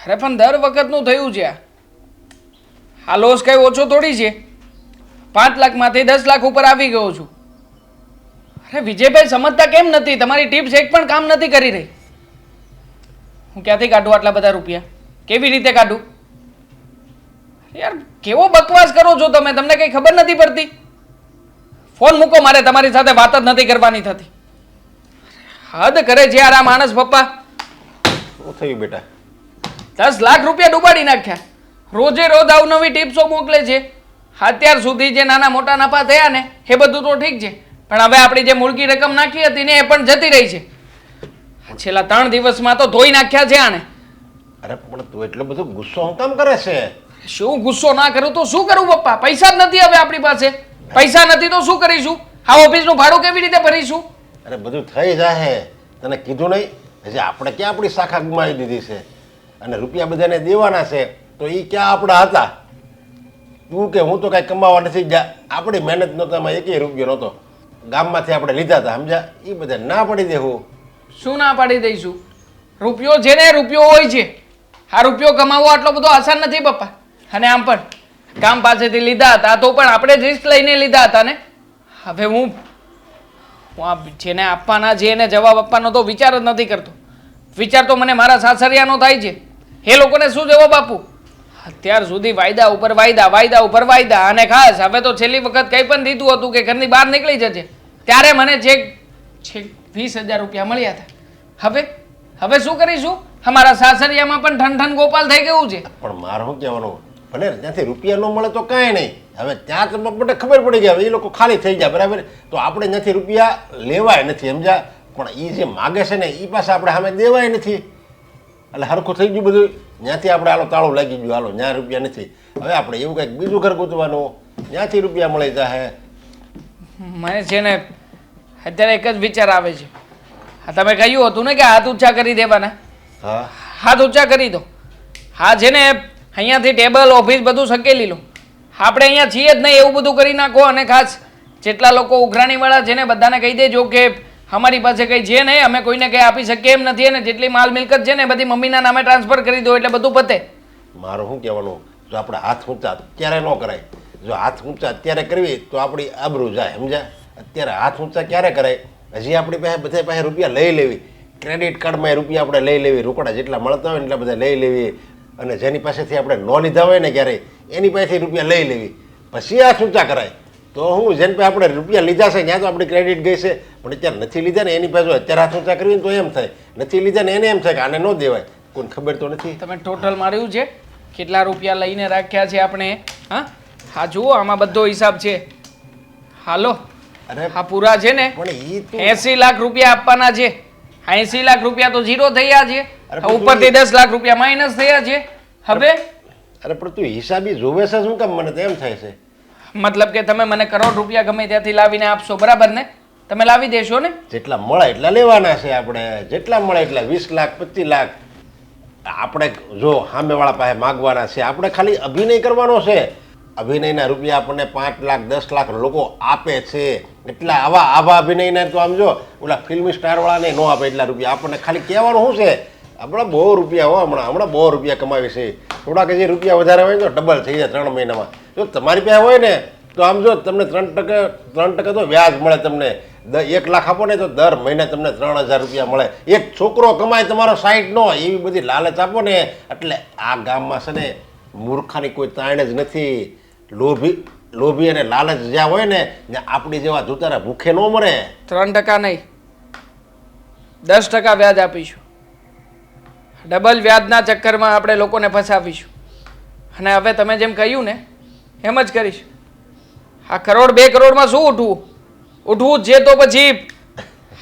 અરે પણ દર વખતનું થયું છે આ લોસ કઈ ઓછો થોડી છે 5 લાખમાંથી 10 લાખ ઉપર આવી ગયો છું. અરે વિજયભાઈ સમજતા કેમ નથી? તમારી ટિપ્સ એક પણ કામ નથી કરી રહી. હું ક્યાંથી કાઢું આટલા બધા રૂપિયા? કેવી રીતે કાઢું? યાર કેવો બકવાસ કરો છો તમે? તમને કઈ ખબર નથી પડતી? ફોન મૂકો, મારે તમારી સાથે વાત જ નથી કરવાની થતી. હદ કરે છે યાર આ માણસ. પપ્પા શું થયું બેટા? 10 લાખ રૂપિયા ડૂબાડી નાખ્યા. રોજે રોજ અવનવી ટિપ્સો મોકલે છે. અત્યાર સુધી જે નાના મોટા નફા થયા ને એ બધું તો ઠીક છે, પણ હવે આપણી જે મૂળકી રકમ નાખી હતી ને એ પણ જતી રહી છે. છેલ્લા 3 દિવસમાં તો ધોઈ નાખ્યા છે આને. અરે પણ તું એટલો બધો ગુસ્સો હું કામ કરે છે? શું ગુસ્સો ના કરું તો શું કરું પપ્પા? પૈસા જ નથી હવે આપણી પાસે. પૈસા નથી તો શું કરીશું? આ ઓફિસનું ભાડું કેવી રીતે ભરીશું? અરે બધું થઈ જાય. તને કીધું નહીં? હજી આપણે ક્યાં આપણી શાખા ગુમાવી દીધી છે અને રૂપિયા બધાને દેવાના છે, તો એ ક્યાં આપણા હતા? તું કે હું તો કાંઈ કમાવા નથી ગયા. આપણી મહેનત નહોતો, એમાં 1 રૂપિયો નહોતો. ગામમાંથી આપણે લીધા હતા, સમજ્યા? એ બધા ના પડી દેવું. શું ના પાડી દઈશું? રૂપિયો છે ને રૂપિયો હોય છે. આ રૂપિયો કમાવવો આટલો બધો આસાન નથી પપ્પા. અને આમ પણ ગામ પાસેથી લીધા હતા તો પણ આપણે રિસ્ક લઈને લીધા હતા ને. હવે હું આ જેને આપવાના છે એને જવાબ આપવાનો તો વિચાર જ નથી કરતો. વિચાર તો મને મારા સાસરિયાનો થાય છે. એ લોકોને શું જવાબ આપું? અત્યાર સુધી વાયદા ઉપર વાયદા, વાયદા ઉપર વાયદા. અને ખાસ હવે તો છેલ્લી વખત કંઈ પણ દીધું હતું કે ઘરની બહાર નીકળી જજે, ત્યારે મને છેક 20,000 રૂપિયા મળ્યા હતા. હવે શું કરીશું? અમારા સાસરિયામાં પણ ઠન ગોપાલ થઈ ગયું છે. પણ મારે શું કહેવાનું? ભલે ત્યાંથી રૂપિયા ન મળે તો કાંઈ નહીં. હવે ત્યાં તો મને ખબર પડી ગઈ, એ લોકો ખાલી થઈ જાય, બરાબર? તો આપણે ત્યાંથી રૂપિયા લેવાય નથી, સમજ્યા? પણ એ જે માગે છે ને એ પાસે આપણે સામે દેવાય નથી. એટલે હરખું થઈ ગયું બધું. ત્યાંથી આપણે હાલો તાળું લાગી ગયું, હાલો ત્યાં રૂપિયા નથી. હવે આપણે એવું કંઈક બીજું ઘર ગોતવાનું, ત્યાંથી રૂપિયા મળી જાય. મને છે ને અત્યારે એક જ વિચાર આવે છે. તમે કહ્યું હતું ને કે હાથ ઊંચા કરી દેવાના. હા, હાથ ઊંચા કરી દો. હા છે ને અહીંયાથી ટેબલ ઓફિસ બધું સંકેલી લો. આપણે અહીંયા છીએ જ નહીં એવું બધું કરી નાખો. અને ખાસ જેટલા લોકો ઉઘરાણીવાળા છે ને બધાને કહી દેજો કે અમારી પાસે કંઈ છે નહીં, અમે કોઈને કંઈ આપી શકીએ એમ નથી, અને જેટલી માલ મિલકત છે ને બધી મમ્મીના નામે ટ્રાન્સફર કરી દો એટલે બધું પતે. મારું શું કહેવાનું? જો આપણે હાથ ઊંચા અત્યારે ન કરાય. જો હાથ ઊંચા અત્યારે કરવી તો આપણી આબરૂ જાય, સમજ્યા? અત્યારે હાથ ઊંચા ક્યારે કરાય? હજી આપણી પાસે બધા પાસે રૂપિયા લઈ લેવી. ક્રેડિટ કાર્ડમાં રૂપિયા આપણે લઈ લેવી, રોકડા જેટલા મળતા હોય ને એટલા બધા લઈ લેવી. અને જેની પાસેથી આપણે ન લીધા હોય ને ક્યારેય એની પાસેથી રૂપિયા લઈ લેવી, પછી હાથ ઊંચા કરાય. તો હું જેની પાસે આપણે રૂપિયા લીધા છે ત્યાં તો આપણી ક્રેડિટ ગઈ છે, પણ અત્યારે નથી લીધા ને એની પાસે અત્યારે હાથ ઊંચા કરવી તો એમ થાય, નથી લીધા ને એને એમ થાય કે આને ન દેવાય. કોઈને ખબર તો નથી. તમે ટોટલ માર્યું છે કેટલા રૂપિયા લઈને રાખ્યા છે આપણે? હા જુઓ, આમાં બધો હિસાબ છે. હાલો, અરે આ પૂરા છે ને પણ 80 લાખ રૂપિયા આપવાના છે. 80 લાખ રૂપિયા તો ઝીરો થયા છે, અરે ઉપરથી 10 લાખ રૂપિયા માઇનસ થયા છે. હવે અરે પણ તું હિસાબી જોવે છે શું કામ? મને તો એમ થાય છે મતલબ કે તમે મને કરોડ રૂપિયા ગમે ત્યાંથી લાવીને આપશો, બરાબર ને? તમે લાવી દેશો ને? જેટલા મળે એટલા લેવાના છે આપણે. જેટલા મળે એટલા 20 લાખ 25 લાખ આપણે જો સામેવાળા પાસે માગવાના છે. આપણે ખાલી અભિનય કરવાનો છે. અભિનયના રૂપિયા આપણને 5 લાખ 10 લાખ લોકો આપે છે. એટલા આવા અભિનયના તો આમ જો ઓલા ફિલ્મી સ્ટારવાળાને ન આપે એટલા રૂપિયા. આપણને ખાલી કહેવાનું શું છે? આપણે બહુ રૂપિયા હો હમણાં બહુ રૂપિયા કમાવી છે. થોડાક જે રૂપિયા વધારે હોય તો ડબલ થઈ જાય 3 મહિનામાં. જો તમારી પાસે હોય ને તો આમ જો તમને 3% તો વ્યાજ મળે. તમને 1 લાખ આપો ને તો દર મહિને તમને 3,000 રૂપિયા મળે. એક છોકરો કમાય તમારો 60 નો, એવી બધી લાલચ આપો ને. એટલે આ ગામમાં છે ને મૂર્ખાની કોઈ તાણ જ નથી. લોભી અને લાલચ જ્યાં હોય ને ત્યાં આપણી જેવા જૂતારા ભૂખે ન મરે. 3% નહીં, 10% વ્યાજ આપીશું. ડબલ વ્યાજના ચક્કરમાં આપણે લોકોને ફસાવીશું. અને હવે તમે જેમ કહ્યું ને એમ જ કરીશું. આ કરોડ 2 કરોડમાં શું ઉઠવું જ છે તો પછી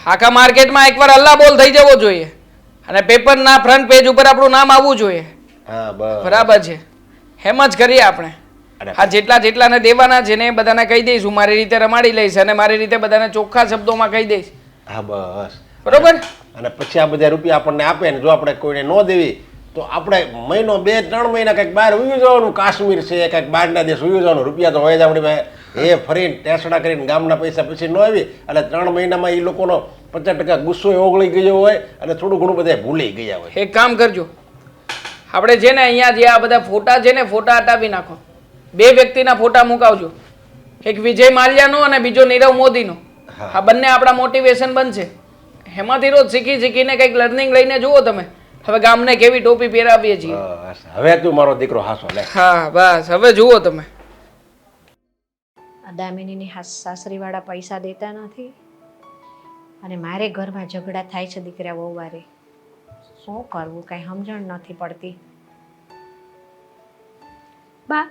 આખા માર્કેટમાં એકવાર અલ્લા બોલ થઈ જવો જોઈએ અને પેપરના ફ્રન્ટ પેજ ઉપર આપણું નામ આવવું જોઈએ. હા બરાબર છે, એમ જ કરીએ આપણે. હા, જેટલાને દેવાના છે ને એ બધાને કહી દઈશ. હું મારી રીતે રમાડી લઈશ અને મારી રીતે બધાને ચોખ્ખા શબ્દોમાં કહી દઈશ. હા બસ બરોબર. અને પછી આ બધા રૂપિયા આપણને આપે ને જો આપણે કોઈને ન દેવી તો આપણે મહિનો 2-3 મહિના કંઈક બહાર ઉયું જવાનું. કાશ્મીર છે કંઈક બહારના દેશ ઉયું જવાનું. રૂપિયા તો હોય જ આપણી પાસે. એ ફરીને ટેસડા કરીને ગામના પૈસા પછી ન આવી એટલે 3 મહિનામાં એ લોકોનો 50% ગુસ્સો ઓગળી ગયો હોય અને થોડું ઘણું બધા ભૂલી ગયા હોય. એક કામ કરજો, આપણે છે ને અહીંયા જે આ બધા ફોટા છે ને ફોટા હટાવી નાખો. 2 વ્યક્તિના ફોટા મુકાવજો. એક વિજય માલ્યાનો અને બીજો નીરવ મોદીનો. આ બંને આપણા મોટિવેશન બનશે. એમાંથી રોજ શીખીને કંઈક લર્નિંગ લઈને જુઓ તમે. હવે ગામને કેવી ટોપી પહેરાવીએ છીએ. બસ હવે તું મારો દીકરો હાસો લે. હા બસ હવે જુઓ તમે. દામિનીની સાસરીવાળા પૈસા દેતા નથી અને મારે ઘરમાં ઝઘડા થાય છે દીકરા બહુ વારે. શું કરવું કાંઈ સમજણ નથી પડતી. બા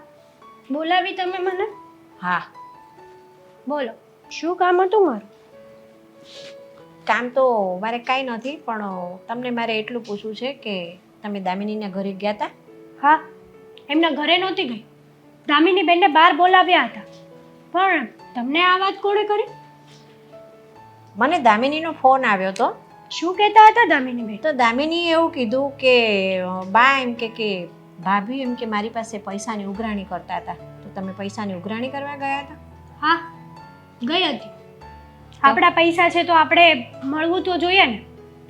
બોલાવી તમે મને? હા બોલો શું કામ હતું મારું? કામ તો મારે કાંઈ નથી પણ તમને મારે એટલું પૂછવું છે કે તમે દામિનીના ઘરે ગયા હતા? હા એમના ઘરે નહોતી ગઈ. દામિની બેનને બહાર બોલાવ્યા હતા. પણ તમને આ વાત કોણે કરી? મને દામિનીનો ફોન આવ્યો હતો. શું કહેતા હતા દામિની બેન? તો દામિનીએ એવું કીધું કે બા એમ કે ભાભી એમ કે મારી પાસે પૈસાની ઉઘરાણી કરતા હતા. તો તમે પૈસાની ઉઘરાણી કરવા ગયા હતા? હા ગઈ હતી. આપણા પૈસા છે તો આપણે મળવું તો જોઈએ ને.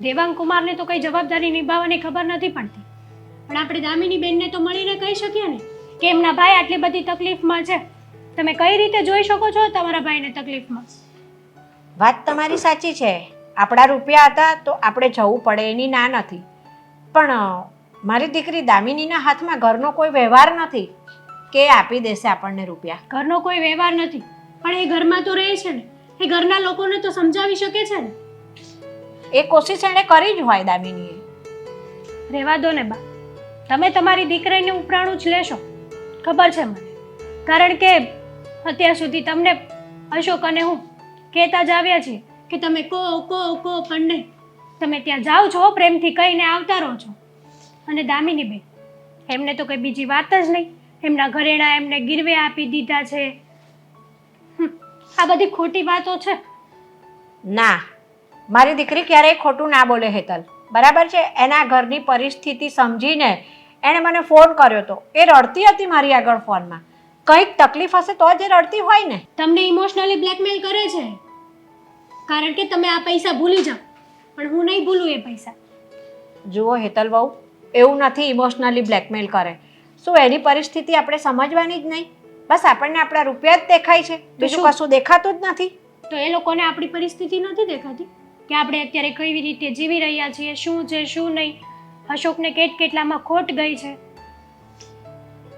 દેવાંગ કુમારને તો કઈ જવાબદારી નિભાવવાની ખબર નથી પડતી, પણ આપણે દામિની બેનને તો મળીને કહી શકીએ ને કે એમના ભાઈ આટલી બધી તકલીફમાં છે. તમે કઈ રીતે જોઈ શકો છો તમારા ભાઈને તકલીફમાં? વાત તમારી સાચી છે. આપણા રૂપિયા હતા તો આપણે જવું પડે એની ના નથી, પણ મારી દીકરી દામિનીના હાથમાં ઘરનો કોઈ વ્યવહાર નથી કે આપી દેશે આપણને રૂપિયા. ઘરનો કોઈ વ્યવહાર નથી પણ એ ઘરમાં તો રહે છે ને. એ ઘરના લોકોને તો સમજાવી શકે છે ને. એ કોશિશ એણે કરી જ હોય દામિનીએ. રહેવા દો ને બા, તમે તમારી દીકરીને ઉપરાણું જ લેશો ખબર છે મને. કારણ કે અત્યાર સુધી તમને અશોક અને હું કહેતા જ આવ્યા છીએ કે તમે કો પણ નહીં. તમે ત્યાં જાઓ છો પ્રેમથી કહીને આવતા રહો છો. અને દામિની બેન એમને તો કંઈ બીજી વાત જ નહીં. એમના ઘરેણા એમને ગીરવે આપી દીધા છે. આ બધી ખોટી વાતો છે. ના, મારી દીકરી ક્યારેય ખોટું ના બોલે હેતલ, બરાબર છે. એના ઘરની પરિસ્થિતિ સમજીને એણે મને ફોન કર્યો હતો. એ રડતી હતી મારી આગળ ફોનમાં. કંઈક તકલીફ હશે તો જ એ રડતી હોય ને. તમને ઇમોશનલી બ્લેકમેલ કરે છે કારણ કે તમે આ પૈસા ભૂલી જાઓ, પણ હું નહીં ભૂલું એ પૈસા. જુઓ હેતલ બહુ, એવું નથી ઇમોશનલી બ્લેકમેલ કરે. શું એની પરિસ્થિતિ આપણે સમજવાની જ નહીં? બસ આપણને આપણા રૂપિયા જ દેખાય છે, બીજું કશું દેખાતું જ નથી. તો એ લોકોને આપણી પરિસ્થિતિ નથી દેખાતી કે આપણે અત્યારે કેવી રીતે જીવી રહ્યા છીએ, શું છે શું નહીં. અશોકને કેટલામાં ખોટ ગઈ છે.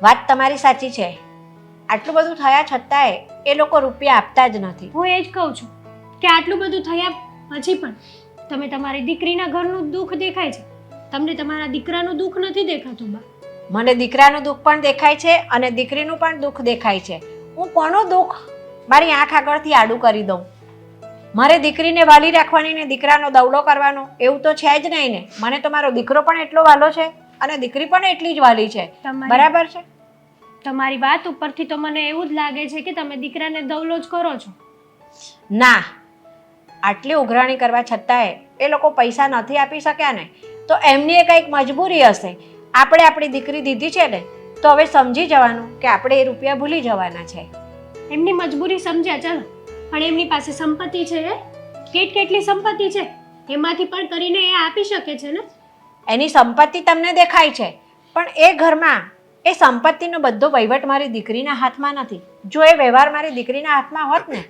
વાત તમારી સાચી છે. આટલું બધું થયા છતાંય એ લોકો રૂપિયા આપતા જ નથી. હું એ જ કહું છું કે આટલું બધું થયા પછી પણ તમે તમારી દીકરીના ઘરનું દુઃખ દેખાય છે, તમને તમારા દીકરાનું દુઃખ નથી દેખાતું બા? મને દીકરાનું દુઃખ પણ દેખાય છે અને દીકરીનું પણ દુઃખ દેખાય છે. હું કોનું દુઃખ મારી આંખ આગળથી આડું કરી દઉં? મારે દીકરીને વાલી રાખવાની ને દીકરાનો દવડો કરવાનો એવું તો છે જ નહીં ને. મને તો મારો દીકરો પણ એટલો વાલો છે અને દીકરી પણ એટલી જ વાલી છે. બરાબર છે? તમારી વાત ઉપરથી તો મને એવું જ લાગે છે કે તમે દીકરાને દવલો જ કરો છો. ના, આટલી ઉઘરાણી કરવા છતાંય એ લોકો પૈસા નથી આપી શક્યા ને, તો એમની એ કંઈક મજબૂરી હશે. આપણે આપણી દીકરી દીધી છે ને તો હવે સમજી જવાનું કે આપણે એ રૂપિયા ભૂલી જવાના છે. એમની મજબૂરી સમજ્યા ચાલો, પણ એમની પાસે સંપત્તિ છે. કેટલી સંપત્તિ છે એમાંથી પણ કરીને એ આપી શકે છે ને. એની સંપત્તિ તમને દેખાય છે પણ એ ઘરમાં એ સંપત્તિનો બધો વહીવટ મારી દીકરીના હાથમાં નથી. જો એ વ્યવહાર મારી દીકરીના હાથમાં હોત ને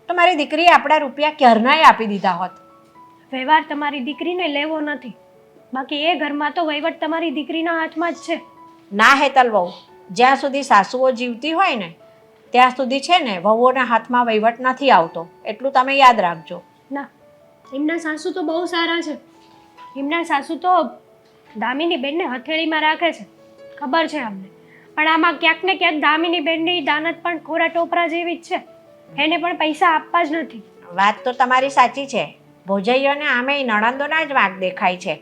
તો મારી દીકરીએ આપણા રૂપિયા ક્યારનાય આપી દીધા હોત. વ્યવહાર તમારી દીકરીને લેવો નથી, બાકી એ ઘરમાં તો વહીવટ તમારી દીકરીના હાથમાં જ છે. ના હેતલ વહુ, જ્યાં સુધી સાસુઓ જીવતી હોય ને ત્યાં સુધી છે ને વહુઓના હાથમાં વહીવટ નથી આવતો, એટલું તમે યાદ રાખજો. ના, એમના સાસુ તો બહુ સારા છે. એમના સાસુ તો દામિની બેનને હથેળીમાં રાખે છે, ખબર છે અમને. પણ આમાં ક્યાંક ને ક્યાંક દામિની બેનની દાનત પણ કોરા ટોપરા જેવી જ છે. એને પણ પૈસા આપવા જ નથી. વાત તો તમારી સાચી છે. ભોજૈયોને આમે નણંદોના જ વાંક દેખાય છે.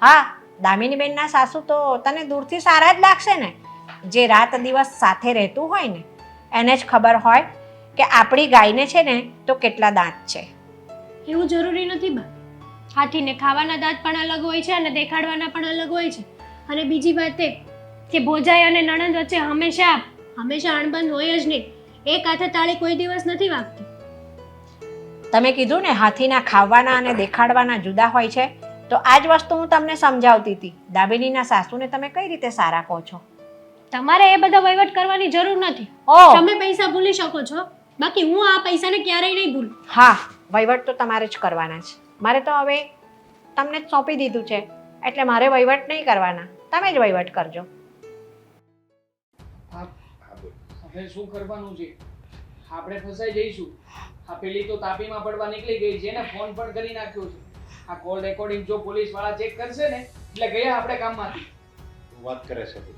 હા, દામિની બેનના સાસુ તો તને દૂરથી સારા જ લાગશે ને. જે રાત દિવસ સાથે રહેતું હોય ને એને જ ખબર હોય કે આપણી ગાયને છે ને તો કેટલા દાંત છે. એવું જરૂરી નથી બા. હાથીને ખાવાના દાંત પણ અલગ હોય છે અને દેખાડવાના પણ અલગ હોય છે. અને બીજી વાત એ કે ભોજાઈ અને નણંદ વચ્ચે હંમેશા અણબંધ હોય જ નહીં. એક હાથે તાળી કોઈ દિવસ નથી વાગતી. તમે કીધું ને હાથીના ખાવાના અને દેખાડવાના જુદા હોય છે, તો આ જ વસ્તુ હું તમને સમજાવતી હતી. દાબેલીના સાસુને તમે કઈ રીતે સારા કહો છો? તમારે એ બધા વહીવટ કરવાની જરૂર નથી. ઓહ તમે પૈસા ભૂલી શકો છો, બાકી હું આ પૈસાને ક્યારેય નહીં ભૂલું. હા, વહીવટ તો તમારે જ કરવાના છે. મારે તો હવે તમને જ સોંપી દીધું છે, એટલે મારે વહીવટ નહીં કરવાના, તમે જ વહીવટ કરજો. હવે શું કરવાનું છે? આપણે ફસાઈ જઈશું. આ પેલી તો તાપીમાં પડવા નીકળી ગઈ છે ને ફોન પણ કરી નાખ્યો છે. આ કોલ રેકોર્ડિંગ જો પોલીસ વાળા ચેક કરશે ને એટલે ગયા આપણે કામમાંથી. તું વાત કરે છે તું.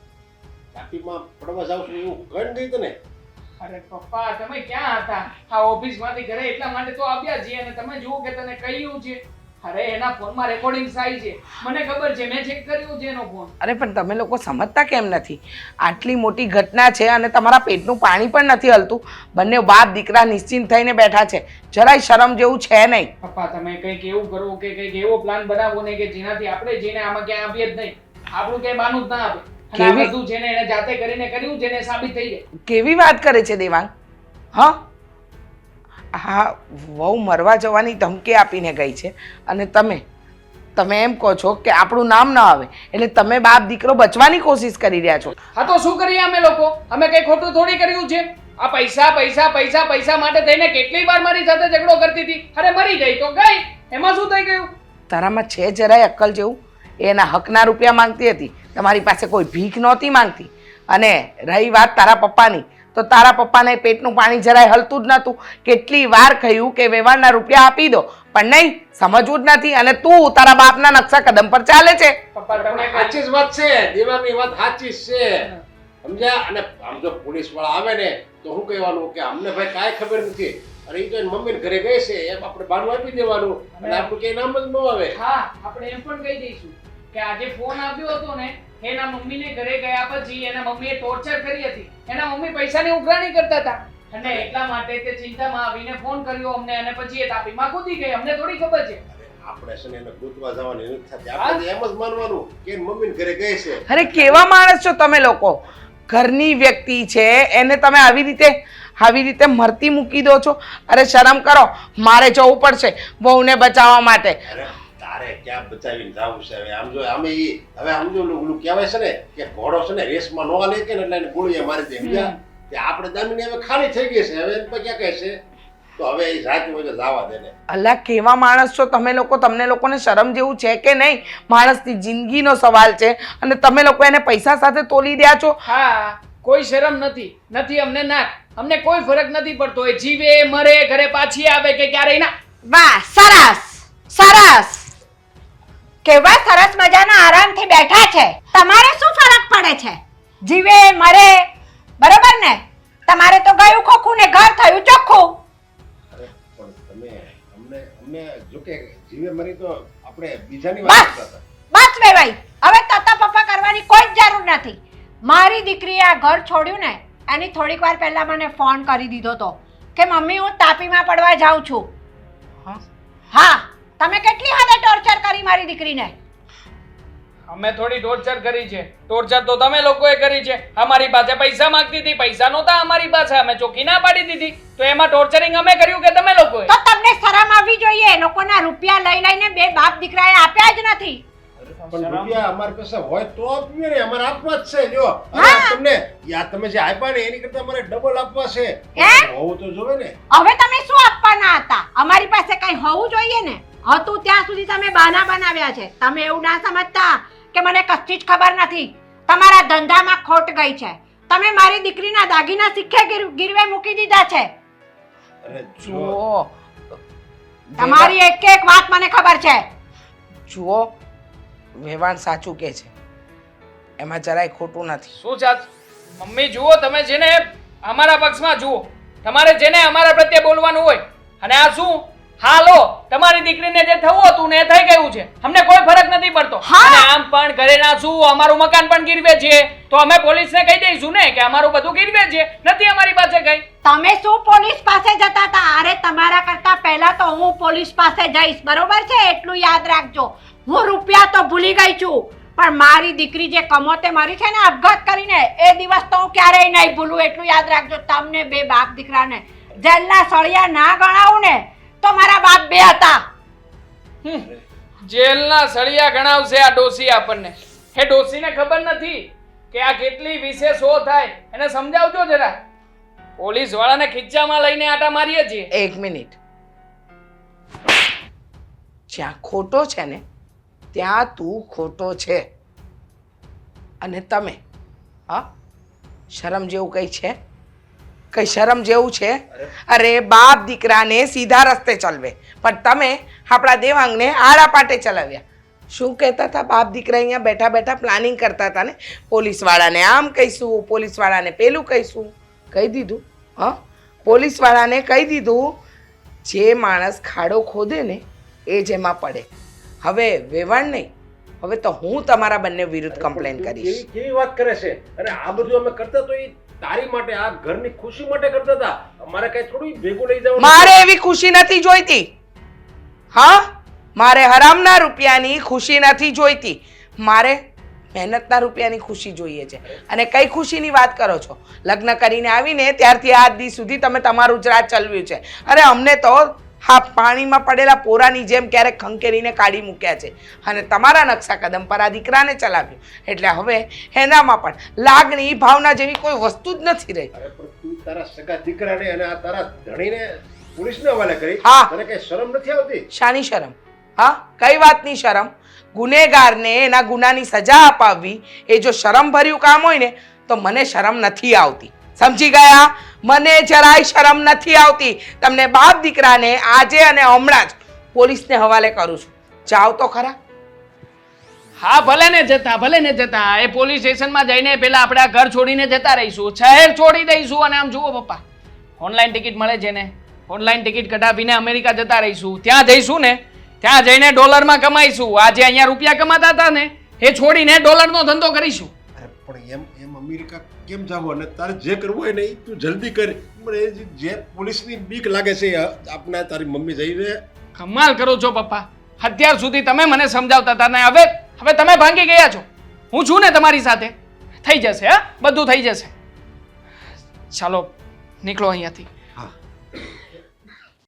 તાપીમાં પડવા જાવ છું એવું કણ ગઈ તને? અરે પપ્પા તમે ક્યાં હતા? આ ઓફિસમાંથી ઘરે એટલા માટે તો આવ્યા છીએ અને તમે જુઓ કે તને કહ્યું છે. અરે એના ફોનમાં રેકોર્ડિંગ્સ આવી છે, મને ખબર છે, મેં ચેક કર્યું છે એનો ફોન. અરે પણ તમે લોકો સમજતા કેમ નથી? આટલી મોટી ઘટના છે અને તમારા પેટનું પાણી પણ નથી હલતું. બંને બાપ દીકરા નિશ્ચિંત થઈને બેઠા છે, જરાય શરમ જેવું છે નહીં. પપ્પા તમે કંઈક એવું કરો કે કંઈક એવો પ્લાન બનાવો ને કે જેનાથી આપણે જઈને આમાં ક્યાં આવીએ જ નહીં. આપણું ક્યાંય બાનું જ ના આવે. અને આ બધું છે ને એને જાતે કરીને કર્યું છે ને સાબિત થઈ જાય. કેવી વાત કરે છે દેવાંગ? હા, વહુ મરવા જવાની ધમકી આપીને ગઈ છે અને તમે એમ કહો છો કે આપણું નામ ન આવે, એટલે તમે બાપ દીકરો બચવાની કોશિશ કરી રહ્યા છો. હા તો શું કરીએ અમે લોકો? અમે કઈ ખોટું થોડી કર્યું છે? આ પૈસા પૈસા પૈસા પૈસા માટે થઈને કેટલી વાર મારી સાથે ઝઘડો કરતી હતી. અરે મરી ગઈ તો ગઈ, એમાં શું થઈ ગયું? તારામાં છે જરાય અક્કલ જેવું? એના હકના રૂપિયા માંગતી હતી, તમારી પાસે કોઈ ભીખ નહોતી માંગતી. અને રહી વાત તારા પપ્પાની, તો તારા પપ્પાને પેટનું પાણી જરાય હલતું જ નહોતું. કેટલી વાર કહ્યું કે વેવાણના રૂપિયા આપી દો, પણ નહીં, સમજવું જ નથી. અને તું તારા બાપના નકશા કદમ પર ચાલે છે. પપ્પા તમને સાચી જ વાત છે, દેવાની વાત સાચી જ છે, સમજ્યા? અને આમ જો પોલીસ વાળા આવે ને તો શું કહેવાનું કે અમને ભાઈ કાંઈ ખબર નથી, અને એ તો એની મમ્મીને ઘરે ગઈ છે એમ આપણે બાનું આપી દેવાનું, અને આપણું કઈ નામ જ ન આવે. હા આપણે એમ પણ કહી દઈશું કે આજે ફોન આવ્યો હતો ને એના મમ્મીને ઘરે ગયા પછી એના મમ્મીએ ટોર્ચર કરી હતી. એના મમ્મી પૈસાની ઉઘરાણી કરતા હતા અને એટલા માટે તે ચિંતામાં આવીને ફોન કર્યો અમને અને પછી એ તાપીમાં કૂદી ગઈ. અમને થોડી ખબર છે. આપણે છે ને એને ગોતવા જવાની નથી થતી, આપણે એમ જ માનવાનું કે એની મમ્મીને ઘરે ગઈ છે. અરે કેવા માણસ છો તમે લોકો? ઘરની વ્યક્તિ છે એને તમે આવી રીતે મરતી મૂકી દો છો. અરે શરમ કરો, મારે જવું પડશે વહુને બચાવવા માટે. અરે તારે ક્યાં બચાવીને જાવું છે હવે? આમ જો આમે હવે આમ જો ઓલું કહેવાય છે ને કે ઘોડો છે ને રેસમાં નો હાલે કે ને એટલે એને ગોળીએ મારી દે, સમજ્યા? કે આપણે દામીને હવે ખાલી થઈ ગઈ છે, હવે એને પર ક્યાં કહે છે? તો હવે એ જાતી હોય તો જવા દે ને. અલ્લા કેવા માણસ છો તમે લોકો? તમને લોકોને શરમ જેવું છે કે નહીં? માણસની જિંદગીનો સવાલ છે અને તમે લોકો એને પૈસા સાથે તોલી દ્યા છો. હા કોઈ શરમ નથી અમને ના, અમને કોઈ ફરક નથી પડતો. એ જીવે મરે ઘરે પાછી આવે કે ક્યારેય ના. વાહ, સરસ સરસ, કેવા સરસ મજાના આરામથી બેઠા છે. તમારે શું ફરક પડે છે? જીવે મરે, બરોબર ને? તમારે તો ગયું ખોખું ને ઘર થયું ચોખ્ખું. પણ તમે અમને જો કે જીવે મરી તો આપણે બીજાની વાત કરતા હતા. બસ વેવાઈ, હવે તતા પપ્પા કરવાની કોઈ જ જરૂર નથી. મારી દીકરીએ આ ઘર છોડ્યું ને એની થોડીક વાર પહેલા મને ફોન કરી દીધો તો કે મમ્મી હું તાપીમાં પડવા જાઉં છું. હા, તમે કેટલી હદે ટોર્ચર કરી મારી દીકરીને? અમે થોડી ટોર્ચર કરી છે? ટોર્ચર તો તમે લોકોએ કરી છે. અમારી પાસે પૈસા માંગતી હતી, પૈસા નહોતા અમારી પાસે, અમે ચોખ્ખી ના પાડી દીધી. તો એમાં ટોર્ચરિંગ અમે કર્યું કે તમે લોકોએ? તો તમને શરમ આવવી જોઈએ. લોકોના રૂપિયા લઈ લઈને બે બાપ દીકરાએ આપ્યા જ નથી. પણ રૂપિયા અમારી પાસે હોય તો આપીએ ને, અમારે આપવા જ છે. જો અરે તમને યા તમે જે આપ્યા ને એની કરતા અમારે ડબલ આપવા છે. હોવું તો જોવે ને. હવે તમે શું આપવાના હતા? અમારી પાસે કઈ હોવું જોઈએ ને. હતું ત્યાં સુધી તમે બહાના બનાવ્યા છે. તમે એવું ના સમજતા કે મને કશી જ ખબર નથી. તમારા ધંધામાં ખોટ ગઈ છે. તમે મારી દીકરીના દાગીના સિક્કે ગીરવે મૂકી દીધા છે. અરે જુઓ તમારી એક એક વાત મને ખબર છે. જુઓ, વેવાણ સાચું કે છે, એમાં જરાય ખોટું નથી. શું ચાલ મમ્મી જુઓ, તમે જેને અમારા પક્ષમાં જુઓ, તમારે જેને અમારા પ્રત્યે બોલવાનું હોય. અને આ શું હાલો, તમારી દીકરીને જે થવું હતું ને એ થઈ ગયું છે, અમને કોઈ ફરક નથી પડતો. અને આમ પણ ઘરે ના શું અમારું મકાન પણ ગીરવે છે, તો અમે પોલીસને કહી દઈશું ને કે અમારું બધું ગીરવે છે, નથી અમારી પાસે કઈ. તમે શું પોલીસ પાસે જતા હતા? અરે તમારા કરતા પહેલા તો હું પોલીસ પાસે જઈશ, બરોબર છે? એટલું યાદ રાખજો. હું રૂપિયા તો ભૂલી ગઈ છું, પણ મારી દીકરી જે કમોતે મરી છે ને આપઘાત કરીને, એ દિવસ તો હું ક્યારેય નહીં ભૂલું. એટલું યાદ રાખજો. તમને બે બાપ દીકરાને જેલના સળિયા ના ગણાવું ને તો મારા બાપ બે હતા. જેલના સળિયા ગણાવશે આ ડોસી આપણને. એ ડોસીને ખબર નથી કે આ કેટલી વિશેષ હો થાય. એને સમજાવજો જરા. પોલીસ વાળાને ખીચામાં લઈને આટા મારીએ છીએ. એક મિનિટ. જ્યાં ખોટો છે ને ત્યાં તું ખોટો છે. અને તમે હા શરમ જેવું કઈ છે? કઈ શરમ જેવું છે? અરે બાપ દીકરાને સીધા રસ્તે ચલવે, પણ તમે આપણા દેવાંગને આડા પાટે ચલાવ્યા. શું કહેતા હતા બાપ દીકરા? અહીંયા બેઠા બેઠા પ્લાનિંગ કરતા હતા ને, પોલીસવાળાને આમ કહીશું, પોલીસવાળાને પેલું કહીશું. કહી દીધું. હા, પોલીસવાળાને કહી દીધું. જે માણસ ખાડો ખોદે ને એ જ એમાં પડે. હવે વેવાણ નહીં, હવે તો હું તમારા બંને વિરુદ્ધ કમ્પ્લેન કરીશ. કેવી વાત કરે છે? અને આ બધું અમે કરતા તો એ તારી માટે, આ ઘરની ખુશી માટે કરતા હતા. અમારે કઈ થોડું ભેગું લઈ જવાનું. મારે એવી ખુશી નથી જોઈતી. હા, મારે હરામના રૂપિયાની ખુશી નથી જોઈતી. મારે મહેનતના રૂપિયાની ખુશી જોઈએ છે. અને કઈ ખુશીની વાત કરો છો? લગ્ન કરીને આવીને ત્યારથી આજ દી સુધી તમે તમારું જ રાજ ચલાવ્યું છે. અરે અમને તો હા પાણીમાં પડેલા પોરાની જેમ ક્યારેક ખંખેરીને કાઢી મૂક્યા છે. અને તમારા નકશા કદમ પર આ દીકરાને ચલાવ્યું. એટલે હવે એનામાં પણ લાગણી ભાવના જેવી કોઈ વસ્તુ જ નથી રહી. અરે પણ તું તારા સગા દીકરાને અને આ તારા ધણીને પોલીસને હવાલે કરી. હા. તને કઈ શરમ નથી આવતી? શાની શરમ? હા, કઈ વાતની શરમ? ગુનેગારને એના ગુનાની સજા અપાવવી એ જો શરમ ભર્યું કામ હોય ને તો મને શરમ નથી આવતી. સમજી ગયા? મને જરાય શરમ નથી આવતી. તમને બાપ દીકરાને આજે અને હમણાં જ પોલીસને હવાલે કરું છું. જાઓ તો ખરા. હા ભલે ને જતા, ભલે ને જતા. એ પોલીસ સ્ટેશનમાં જઈને પેલા આપણે આ ઘર છોડીને જતા રહીશું, શહેર છોડી દઈશું. અને આમ જુઓ પપ્પા, ઓનલાઈન ટિકિટ મળે છે ને, ઓનલાઈન ટિકિટ કઢાવીને અમેરિકા જતા રહીશું. ત્યાં જઈશું ને, ત્યાં જઈને ડોલરમાં કમાઈશું. આજે અહીંયા રૂપિયા કમાતા હતા ને એ છોડીને ડોલરનો ધંધો કરીશું. અરે પણ એમ અમેરિકા કેમ જાવ? અને તારે જે કરવું હોય ને એ તું જલ્દી કર. મને જે પોલીસની બીક લાગે છે આપને તારી મમ્મી જઈને. કમાલ કરો છો પપ્પા. અત્યાર સુધી તમે મને સમજાવતા હતા ને હવે તમે ભાંગી ગયા છો. હું છું ને તમારી સાથે. થઈ જશે. હા, બધું થઈ જશે. ચાલો નીકળો અહીંયાથી.